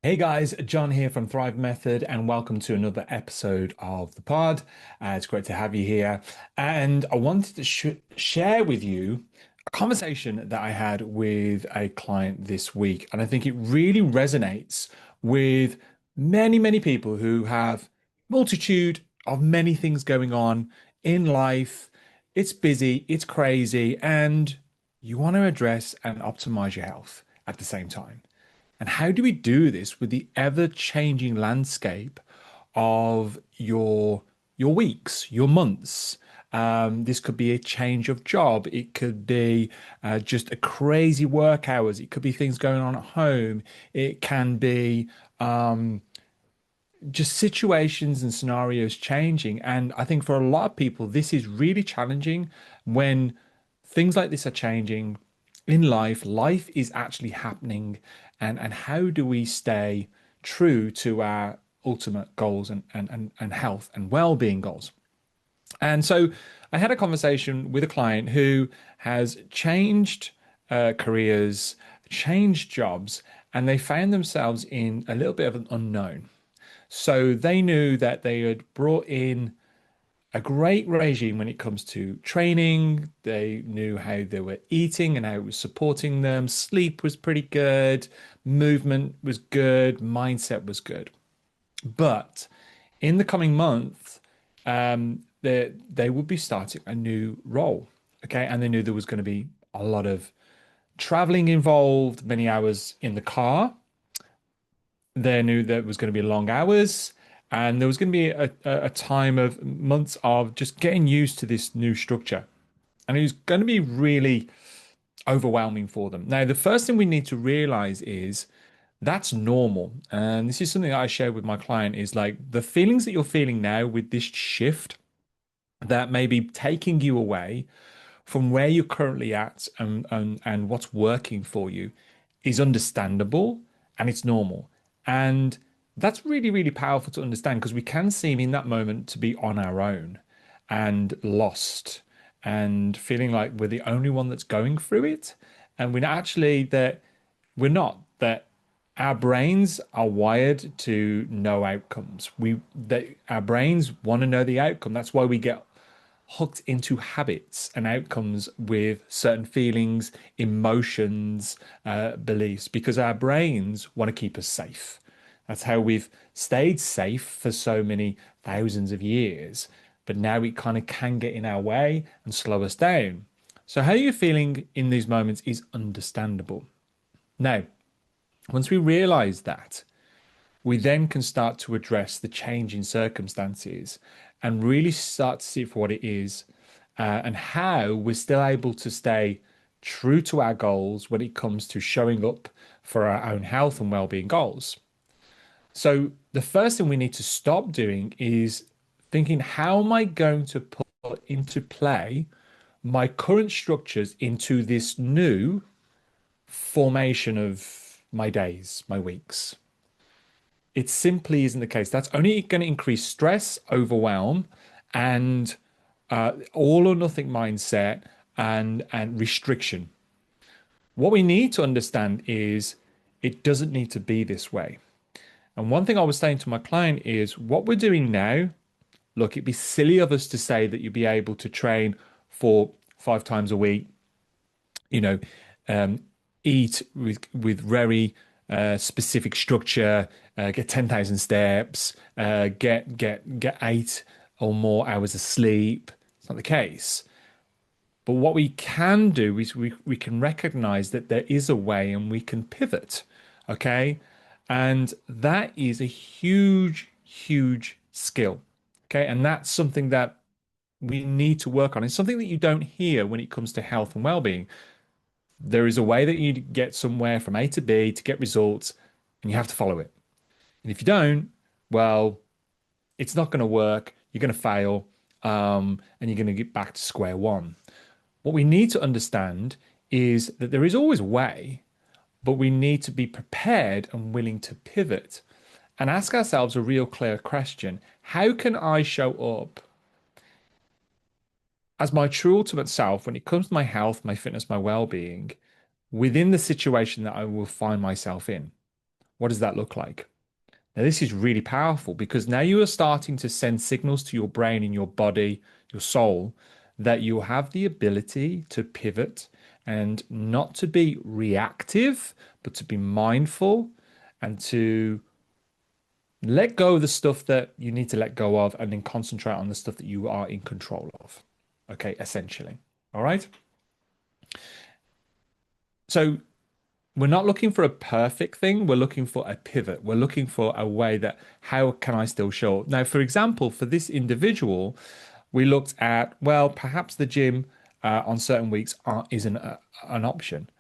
Hey guys, John here from Thrive Method, and welcome to another episode of the pod. It's great to have you here. And I wanted to share with you a conversation that I had with a client this week. And I think it really resonates with many people who have multitude of many things going on in life. It's busy, it's crazy, and you want to address and optimize your health at the same time. And how do we do this with the ever-changing landscape of your weeks, your months? This could be a change of job. It could be just a crazy work hours. It could be things going on at home. It can be just situations and scenarios changing. And I think for a lot of people, this is really challenging when things like this are changing in life. Life is actually happening. And how do we stay true to our ultimate goals and health and well-being goals? And so I had a conversation with a client who has changed careers, changed jobs, and they found themselves in a little bit of an unknown. So they knew that they had brought in a great regime when it comes to training. They knew how they were eating and how it was supporting them. Sleep was pretty good, movement was good, mindset was good. But in the coming month, they would be starting a new role. Okay. And they knew there was going to be a lot of traveling involved, many hours in the car. They knew that it was going to be long hours, and there was going to be a time of months of just getting used to this new structure. And it was going to be really overwhelming for them. Now, the first thing we need to realize is that's normal. And this is something that I share with my client is like the feelings that you're feeling now with this shift that may be taking you away from where you're currently at and what's working for you is understandable and it's normal. And that's really powerful to understand because we can seem in that moment to be on our own and lost and feeling like we're the only one that's going through it. And we're actually that we're not, that our brains are wired to know outcomes. That our brains want to know the outcome. That's why we get hooked into habits and outcomes with certain feelings, emotions, beliefs, because our brains want to keep us safe. That's how we've stayed safe for so many thousands of years. But now it kind of can get in our way and slow us down. So, how you're feeling in these moments is understandable. Now, once we realize that, we then can start to address the change in circumstances and really start to see it for what it is, and how we're still able to stay true to our goals when it comes to showing up for our own health and well-being goals. So the first thing we need to stop doing is thinking, how am I going to put into play my current structures into this new formation of my days, my weeks? It simply isn't the case. That's only going to increase stress, overwhelm, and all or nothing mindset and restriction. What we need to understand is it doesn't need to be this way. And one thing I was saying to my client is what we're doing now, look, it'd be silly of us to say that you'd be able to train for 5 times a week, you know, um, eat with very specific structure, get 10,000 steps, get 8 or more hours of sleep. It's not the case. But what we can do is we can recognize that there is a way and we can pivot. Okay. And that is a huge skill. Okay. And that's something that we need to work on. It's something that you don't hear when it comes to health and well-being. There is a way that you get somewhere from A to B to get results, and you have to follow it. And if you don't, well, it's not going to work. You're going to fail, and you're going to get back to square one. What we need to understand is that there is always a way, but we need to be prepared and willing to pivot and ask ourselves a real clear question. How can I show up as my true ultimate self when it comes to my health, my fitness, my well-being within the situation that I will find myself in? What does that look like? Now, this is really powerful because now you are starting to send signals to your brain and your body, your soul, that you have the ability to pivot and not to be reactive, but to be mindful and to let go of the stuff that you need to let go of and then concentrate on the stuff that you are in control of. Okay, essentially. All right. So we're not looking for a perfect thing. We're looking for a pivot. We're looking for a way that how can I still show up? Now, for example, for this individual, we looked at, well, perhaps the gym on certain weeks isn't an option,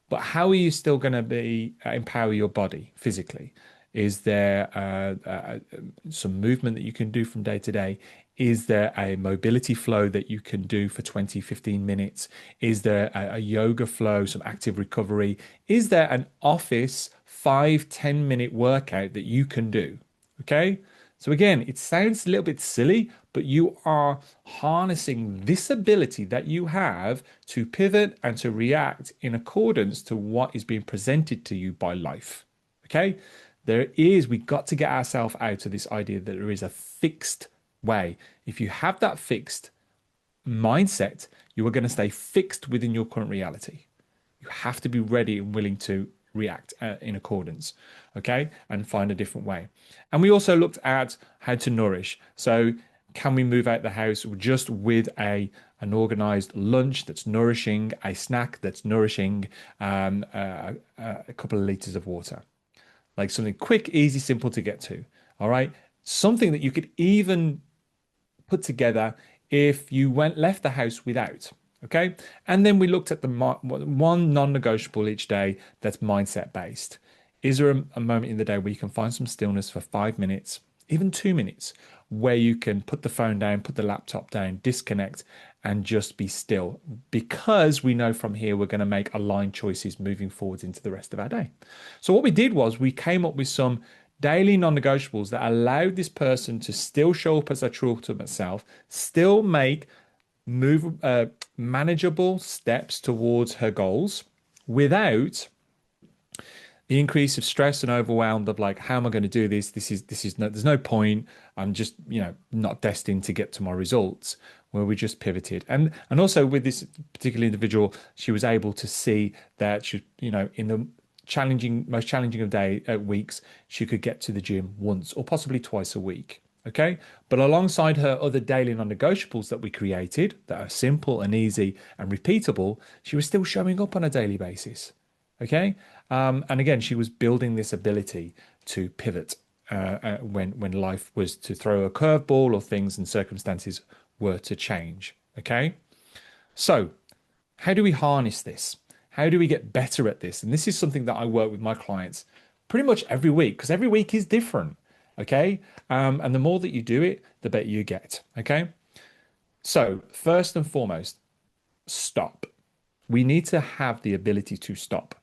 but how are you still going to be empower your body physically? Is there some movement that you can do from day to day? Is there a mobility flow that you can do for 20, 15 minutes? Is there a yoga flow, some active recovery? Is there an office 5, 10 minute workout that you can do? Okay. So again, it sounds a little bit silly, but you are harnessing this ability that you have to pivot and to react in accordance to what is being presented to you by life. Okay. We got to get ourselves out of this idea that there is a fixed way. If you have that fixed mindset, you are going to stay fixed within your current reality. You have to be ready and willing to react in accordance, okay, and find a different way. And we also looked at how to nourish. So, can we move out the house just with an organized lunch that's nourishing, a snack that's nourishing, a couple of liters of water? Like something quick, easy, simple to get to. All right. Something that you could even put together if you left the house without. Okay. And then we looked at the one non-negotiable each day that's mindset based. Is there a moment in the day where you can find some stillness for 5 minutes, even 2 minutes, where you can put the phone down, put the laptop down, disconnect, and just be still? Because we know from here we're going to make aligned choices moving forwards into the rest of our day. So what we did was we came up with some daily non-negotiables that allowed this person to still show up as their true ultimate self, still make manageable steps towards her goals without the increase of stress and overwhelmed of like, how am I going to do this? This is no, there's no point. I'm just, not destined to get to my results. Where we just pivoted. And also with this particular individual, she was able to see that she, in the most challenging of weeks, she could get to the gym once or possibly twice a week. Okay. But alongside her other daily non-negotiables that we created that are simple and easy and repeatable, she was still showing up on a daily basis. Okay. And again, she was building this ability to pivot when life was to throw a curveball or things and circumstances were to change. Okay. So, how do we harness this? How do we get better at this? And this is something that I work with my clients pretty much every week because every week is different. Okay. And the more that you do it, the better you get. Okay. So, first and foremost, stop. We need to have the ability to stop.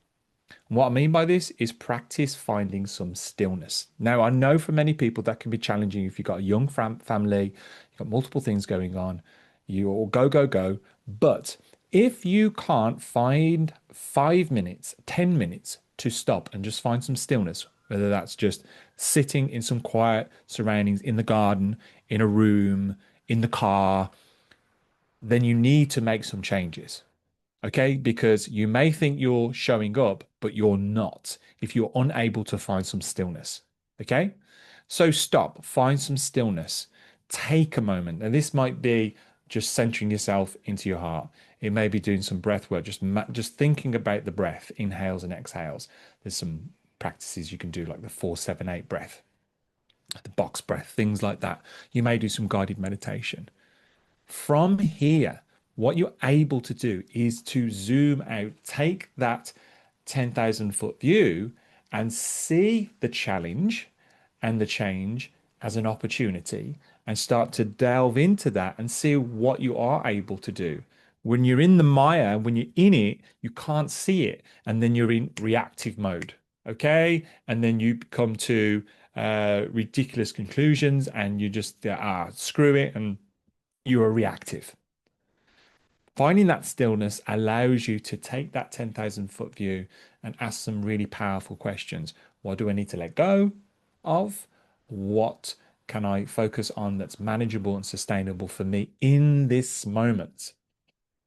What I mean by this is practice finding some stillness. Now, I know for many people that can be challenging if you've got a young family, you've got multiple things going on, you all go, go, go. But if you can't find 5 minutes, 10 minutes to stop and just find some stillness, whether that's just sitting in some quiet surroundings in the garden, in a room, in the car, then you need to make some changes. Okay, because you may think you're showing up, but you're not if you're unable to find some stillness. Okay, so stop, find some stillness, take a moment. And this might be just centering yourself into your heart. It may be doing some breath work, just thinking about the breath, inhales and exhales. There's some practices you can do, like the 4-7-8 breath, the box breath, things like that. You may do some guided meditation. From here, what you're able to do is to zoom out, take that 10,000-foot view and see the challenge and the change as an opportunity and start to delve into that and see what you are able to do. When you're in the mire, when you're in it, you can't see it. And then you're in reactive mode. Okay. And then you come to ridiculous conclusions and you just, screw it. And you are reactive. Finding that stillness allows you to take that 10,000-foot view and ask some really powerful questions. What do I need to let go of? What can I focus on that's manageable and sustainable for me in this moment?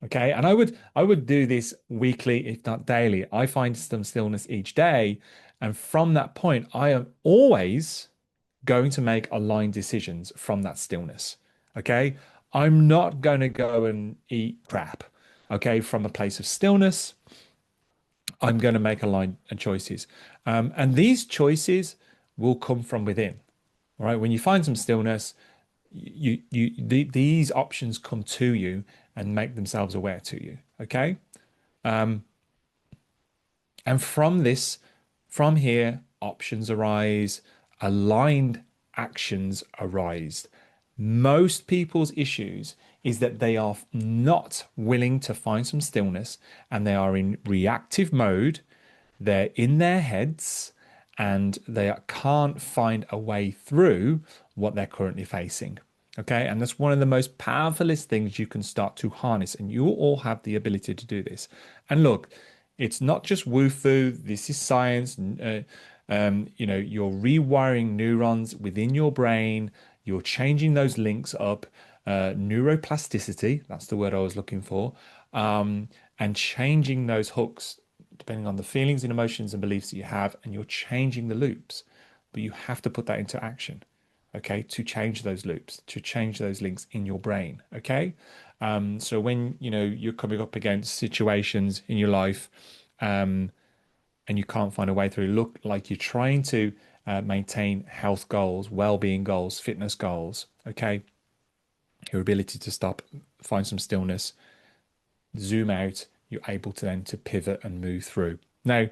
Okay. And I would do this weekly, if not daily. I find some stillness each day. And from that point, I am always going to make aligned decisions from that stillness. Okay. I'm not going to go and eat crap. Okay. From a place of stillness, I'm going to make aligned choices. And these choices will come from within. All right. When you find some stillness, these options come to you and make themselves aware to you. Okay. And from here, options arise, aligned actions arise. Most people's issues is that they are not willing to find some stillness and they are in reactive mode. They're in their heads and they can't find a way through what they're currently facing. Okay. And that's one of the most powerfulest things you can start to harness. And you all have the ability to do this. And look, it's not just woo-foo. This is science. You're rewiring neurons within your brain. You're changing those links up. Neuroplasticity, that's the word I was looking for. And changing those hooks depending on the feelings and emotions and beliefs that you have, and you're changing the loops. But you have to put that into action, okay, to change those loops, to change those links in your brain, okay? So when you're coming up against situations in your life, and you can't find a way through, look like you're trying to maintain health goals, well-being goals, fitness goals, okay? Your ability to stop, find some stillness, zoom out, you're able to then to pivot and move through. Now,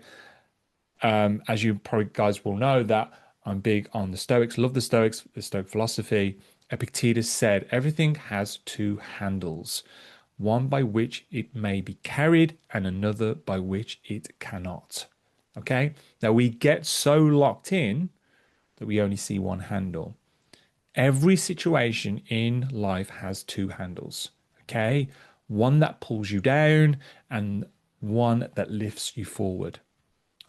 as you probably guys will know, that I'm big on the Stoics, love the Stoics, the Stoic philosophy. Epictetus said, everything has two handles, one by which it may be carried and another by which it cannot. Okay. Now we get so locked in that we only see one handle. Every situation in life has two handles. Okay. One that pulls you down and one that lifts you forward.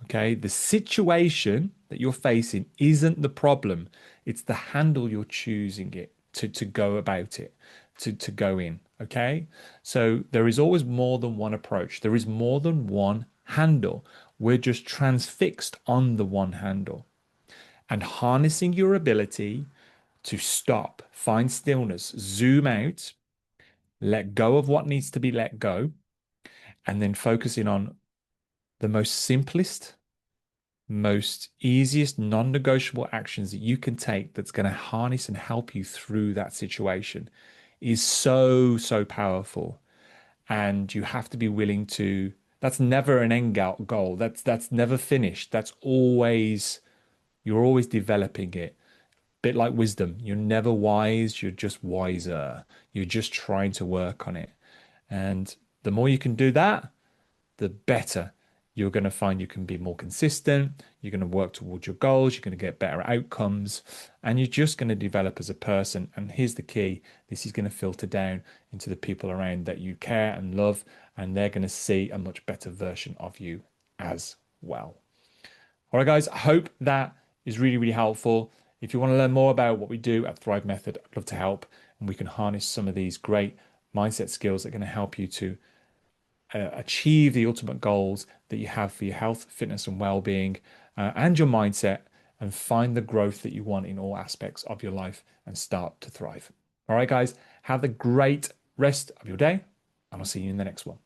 Okay. The situation that you're facing isn't the problem. It's the handle you're choosing it to go about it, to go in. Okay. So there is always more than one approach. There is more than one handle. We're just transfixed on the one handle. And harnessing your ability to stop, find stillness, zoom out, let go of what needs to be let go, and then focusing on the most simplest, most easiest non-negotiable actions that you can take that's going to harness and help you through that situation is so, so powerful. And you have to be willing to, that's never an end goal. That's never finished. That's always, you're always developing it. Bit like wisdom. You're never wise, you're just wiser. You're just trying to work on it. And the more you can do that, the better you're going to find you can be more consistent. You're going to work towards your goals. You're going to get better outcomes and you're just going to develop as a person. And here's the key. This is going to filter down into the people around that you care and love, and they're going to see a much better version of you as well. All right, guys, I hope that is really, really helpful. If you want to learn more about what we do at Thrive Method, I'd love to help. And we can harness some of these great mindset skills that are going to help you to achieve the ultimate goals that you have for your health, fitness, and well-being, and your mindset, and find the growth that you want in all aspects of your life and start to thrive. All right, guys, have a great rest of your day, and I'll see you in the next one.